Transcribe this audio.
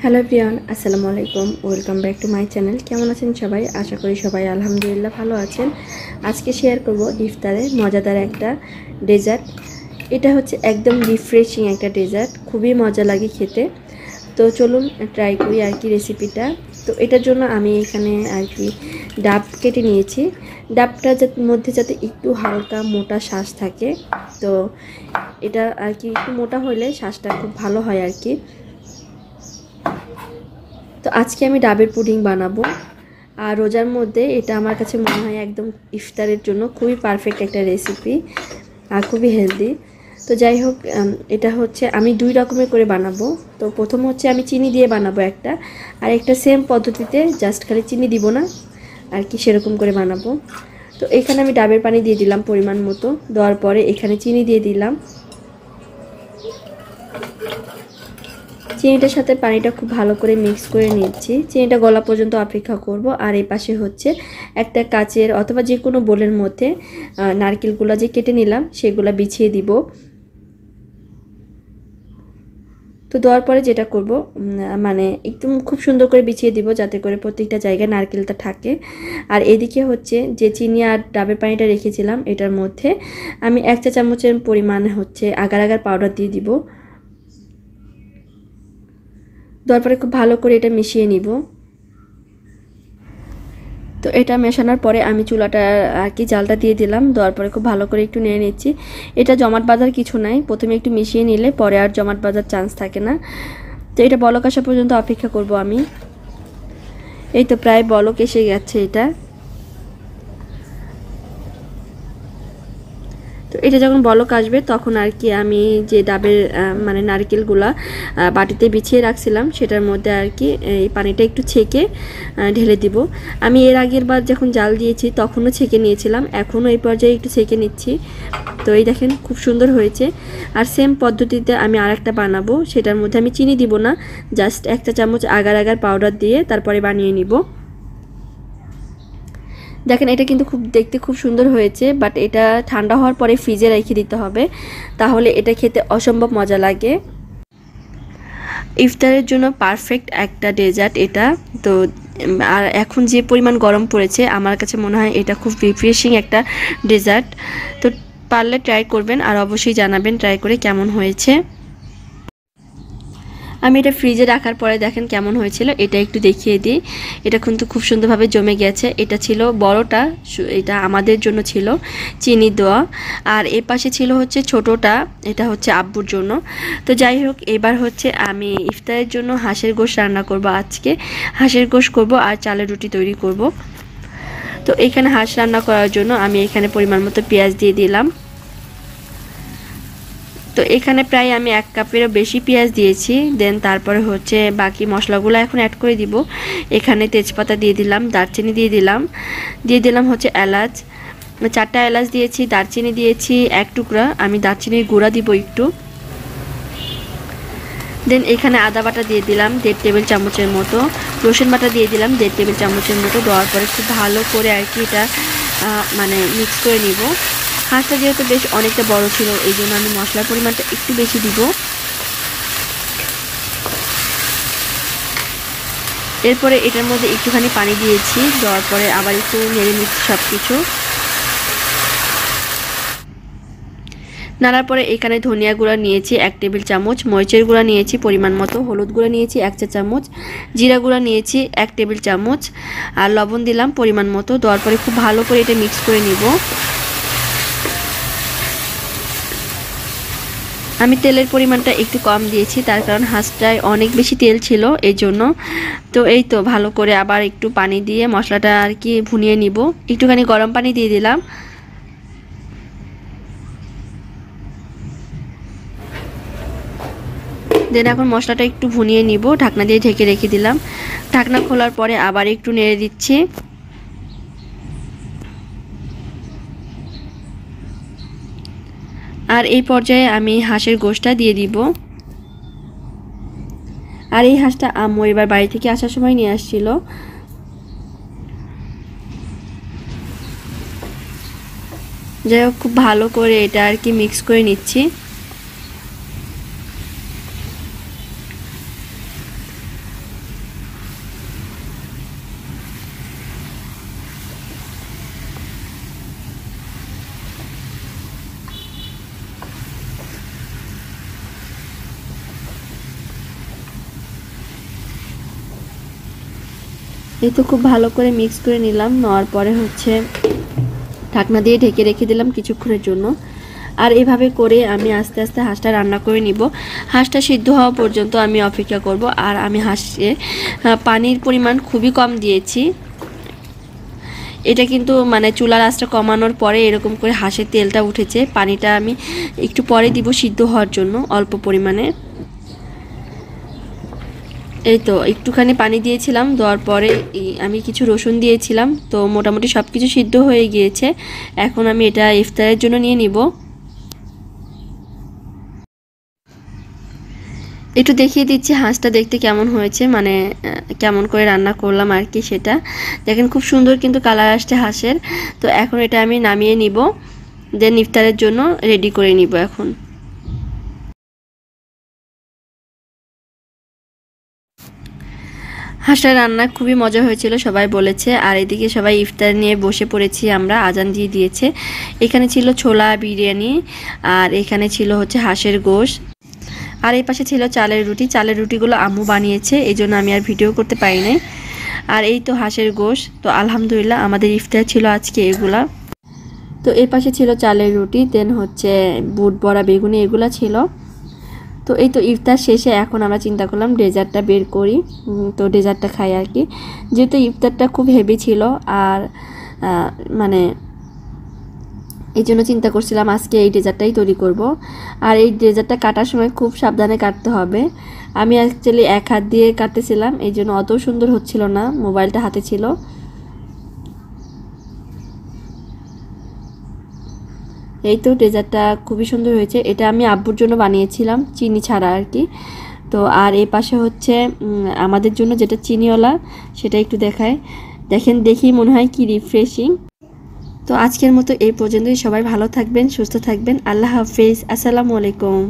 Hello everyone, আসসালামু আলাইকুম। Welcome back to my channel. কেমন আছেন সবাই? আশা করি সবাই আলহামদুলিল্লাহ ভালো আছেন। আজকে শেয়ার করব ইফতারে মজাদার একটা ডেজার্ট। এটা হচ্ছে একদম রিফ্রেশিং একটা ডেজার্ট, খুবই মজা লাগে খেতে। তো চলুন ট্রাই করি আর কি রেসিপিটা। তো এটার জন্য আমি এখানে আর কি ডাব কেটে নিয়েছি। ডাবটা মধ্যে যাতে একটু হালকা মোটা শাঁস থাকে, তো এটা আর কি একটু মোটা হলে শাঁসটা খুব ভালো হয় আর কি। তো আজকে আমি ডাবের পুডিং বানাবো, আর রোজার মধ্যে এটা আমার কাছে মনে হয় একদম ইফতারের জন্য খুবই পারফেক্ট একটা রেসিপি আর খুবই হেলদি। তো যাই হোক, এটা হচ্ছে আমি দুই রকমের করে বানাবো। তো প্রথম হচ্ছে আমি চিনি দিয়ে বানাবো একটা, আর একটা সেম পদ্ধতিতে জাস্ট খালি চিনি দিব না আর কি, সেরকম করে বানাবো। তো এখানে আমি ডাবের পানি দিয়ে দিলাম পরিমাণ মতো, দেওয়ার পরে এখানে চিনি দিয়ে দিলাম। চিনিটার সাথে পানিটা খুব ভালো করে মিক্স করে নিচ্ছি। চিনিটা গলা পর্যন্ত অপেক্ষা করব। আর এই পাশে হচ্ছে একটা কাচের অথবা যে কোনো বোলের মধ্যে নারকেলগুলো যে কেটে নিলাম সেগুলো বিছিয়ে দিব। তো দেওয়ার পরে যেটা করব, মানে একদম খুব সুন্দর করে বিছিয়ে দিব যাতে করে প্রত্যেকটা জায়গায় নারকেলটা থাকে। আর এদিকে হচ্ছে যে চিনি আর ডাবের পানিটা রেখেছিলাম এটার মধ্যে আমি 1 চা চামচের পরিমাণে হচ্ছে আগার আগার পাউডার দিয়ে দিব। দেওয়ার পরে খুব ভালো করে এটা মিশিয়ে নিব। তো এটা মেশানোর পরে আমি চুলাটা আর কি জালটা দিয়ে দিলাম। দেওয়ার পরে খুব ভালো করে একটু নেড়ে নিচ্ছি। এটা জমাট বাঁধার কিছু নাই, প্রথমে একটু মিশিয়ে নিলে পরে আর জমাট বাঁধার চান্স থাকে না। তো এটা বলক আসা পর্যন্ত অপেক্ষা করব আমি। এই তো প্রায় বলক এসে গেছে এটা। তো এটা যখন বলক আসবে তখন আর কি আমি যে ডাবের মানে নারকেলগুলা বাটিতে বিছিয়ে রাখছিলাম সেটার মধ্যে আর কি এই পানিটা একটু ছেঁকে ঢেলে দিব। আমি এর আগের বার যখন জাল দিয়েছি তখনও ছেঁকে নিয়েছিলাম, এখনও এই পর্যায়ে একটু ছেঁকে নিচ্ছি। তো এই দেখেন খুব সুন্দর হয়েছে। আর সেম পদ্ধতিতে আমি আরেকটা বানাবো, সেটার মধ্যে আমি চিনি দিব না, জাস্ট 1 চা চামচ আগার আগার পাউডার দিয়ে তারপরে বানিয়ে নিব। দেখেন এটা কিন্তু দেখতে খুব সুন্দর হয়েছে, বাট এটা ঠান্ডা হওয়ার পরে ফ্রিজে রেখে দিতে হবে, তাহলে এটা খেতে অসম্ভব মজা লাগে। ইফতারের জন্য পারফেক্ট একটা ডেজার্ট এটা। তো আর এখন যে পরিমাণ গরম পড়েছে আমার কাছে মনে হয় এটা খুব রিফ্রেশিং একটা ডেজার্ট। তো পারলে ট্রাই করবেন আর অবশ্যই জানাবেন ট্রাই করে কেমন হয়েছে। আমি এটা ফ্রিজে রাখার পরে দেখেন কেমন হয়েছিল, এটা একটু দেখিয়ে দিই। এটা কিন্তু খুব সুন্দরভাবে জমে গেছে। এটা ছিল বড়টা, এটা আমাদের জন্য ছিল চিনি দেওয়া, আর এর পাশে ছিল হচ্ছে ছোটটা, এটা হচ্ছে আব্বুর জন্য। তো যাই হোক, এবার হচ্ছে আমি ইফতারের জন্য হাঁসের গোশত রান্না করব। আজকে হাঁসের গোশত করব আর চালের রুটি তৈরি করব। তো এখানে হাঁস রান্না করার জন্য আমি এখানে পরিমাণ মতো পেঁয়াজ দিয়ে দিলাম। তো এখানে প্রায় আমি 1 কাপেরও বেশি পেঁয়াজ দিয়েছি। দেন তারপরে হচ্ছে বাকি মশলাগুলো এখন অ্যাড করে দিব। এখানে তেজপাতা দিয়ে দিলাম, দারচিনি দিয়ে দিলাম হচ্ছে এলাচ, 4টা এলাচ দিয়েছি, দারচিনি দিয়েছি 1 টুকরা, আমি দারচিনির গুঁড়া দিব একটু। দেন এখানে আদা বাটা দিয়ে দিলাম 1.5 টেবিল চামচের মতো, রসুন বাটা দিয়ে দিলাম 1.5 টেবিল চামচের মতো। দেওয়ার পরে খুব ভালো করে আর কি এটা মানে মিক্স করে নিব। হাঁসটা যেহেতু বেশ অনেকটা বড় ছিল এই জন্য আমি মশলার পরিমাণটা একটু বেশি দিব। এরপরে এটার মধ্যে একটুখানি পানি দিয়েছি, দেওয়ার পরে আবার একটু নেড়ে নিচ্ছি সব কিছু। নাড়ার পরে এখানে ধনিয়া গুঁড়া নিয়েছি 1 টেবিল চামচ, মরিচের গুঁড়া নিয়েছি পরিমাণ মতো, হলুদ গুঁড়া নিয়েছি 1 চা চামচ, জিরা গুঁড়া নিয়েছি 1 টেবিল চামচ, আর লবণ দিলাম পরিমাণ মতো। দেওয়ার পরে খুব ভালো করে এটা মিক্স করে নিব। আমি তেলের পরিমাণটা একটু কম দিয়েছি, তার কারণ হাঁসটায় অনেক বেশি তেল ছিল এই জন্য। তো এই তো ভালো করে আবার একটু পানি দিয়ে মশলাটা আর কি ভুনিয়ে নিব। একটুখানি গরম পানি দিয়ে দিলাম। দেন এখন মশলাটা একটু ভুনিয়ে নিব, ঢাকনা দিয়ে ঢেকে রেখে দিলাম। ঢাকনা খোলার পরে আবার একটু নেড়ে দিচ্ছি। আর এই পর্যায়ে আমি হাঁসের গোশতটা দিয়ে দিব। আর এই হাঁসটা আম্মু এবার বাড়ি থেকে আসার সময় নিয়ে আসছিল। যাই হোক, খুব ভালো করে এটা আর কি মিক্স করে নিচ্ছি। এই তো খুব ভালো করে মিক্স করে নিলাম। নেওয়ার পরে হচ্ছে ঢাকনা দিয়ে ঢেকে রেখে দিলাম কিছুক্ষণের জন্য। আর এভাবে করে আমি আস্তে আস্তে হাঁসটা রান্না করে নিব। হাঁসটা সিদ্ধ হওয়া পর্যন্ত আমি অপেক্ষা করব। আর আমি হাঁসে পানির পরিমাণ খুবই কম দিয়েছি। এটা কিন্তু মানে চুলার আঁচটা কমানোর পরে এরকম করে হাঁসের তেলটা উঠেছে। পানিটা আমি একটু পরে দিব সিদ্ধ হওয়ার জন্য অল্প পরিমাণে। এই তো একটুখানি পানি দিয়েছিলাম, দেওয়ার পরে আমি কিছু রসুন দিয়েছিলাম। তো মোটামুটি সব কিছু সিদ্ধ হয়ে গিয়েছে। এখন আমি এটা ইফতারের জন্য নিয়ে নিব। একটু দেখিয়ে দিচ্ছি হাঁসটা দেখতে কেমন হয়েছে, মানে কেমন করে রান্না করলাম আর কি। সেটা দেখেন খুব সুন্দর কিন্তু কালার আসছে হাঁসের। তো এখন এটা আমি নামিয়ে নিব, দেন ইফতারের জন্য রেডি করে নিব এখন। হাঁসটা রান্না খুবই মজা হয়েছিল, সবাই বলেছে। আর এদিকে সবাই ইফতার নিয়ে বসে পড়েছি আমরা, আজান দিয়ে দিয়েছে। এখানে ছিল ছোলা বিরিয়ানি, আর এখানে ছিল হচ্ছে হাঁসের গোশত, আর এই পাশে ছিল চালের রুটি। চালের রুটিগুলো আম্মু বানিয়েছে, এই জন্য আমি আর ভিডিও করতে পারি নাই। আর এই তো হাঁসের গোশত। তো আলহামদুলিল্লাহ আমাদের ইফতার ছিল আজকে এগুলা। তো এই পাশে ছিল চালের রুটি, দেন হচ্ছে বুট বড়া বেগুনি এগুলা ছিল। তো এই তো ইফতার শেষে এখন আমরা চিন্তা করলাম ডেজার্টটা বের করি। তো ডেজার্টটা খাই আর কি, যেহেতু ইফতারটা খুব হেভি ছিল। আর মানে এই জন্য চিন্তা করছিলাম আজকে এই ডেজার্টটাই তৈরি করব। আর এই ডেজার্টটা কাটার সময় খুব সাবধানে কাটতে হবে। আমি অ্যাকচুয়ালি এক হাত দিয়ে কাটতেছিলাম, এই জন্য অত সুন্দর হচ্ছিল না, মোবাইলটা হাতে ছিল। এই তো ডেজার্টটা খুবই সুন্দর হয়েছে। এটা আমি আব্বুর জন্য বানিয়েছিলাম, চিনি ছাড়া আর কি। তো আর এই পাশে হচ্ছে আমাদের জন্য যেটা চিনিওয়ালা, সেটা একটু দেখায়। দেখেন, দেখি মনে হয় কি রিফ্রেশিং। তো আজকের মতো এই পর্যন্তই। সবাই ভালো থাকবেন, সুস্থ থাকবেন। আল্লাহ হাফেজ, আসসালামু আলাইকুম।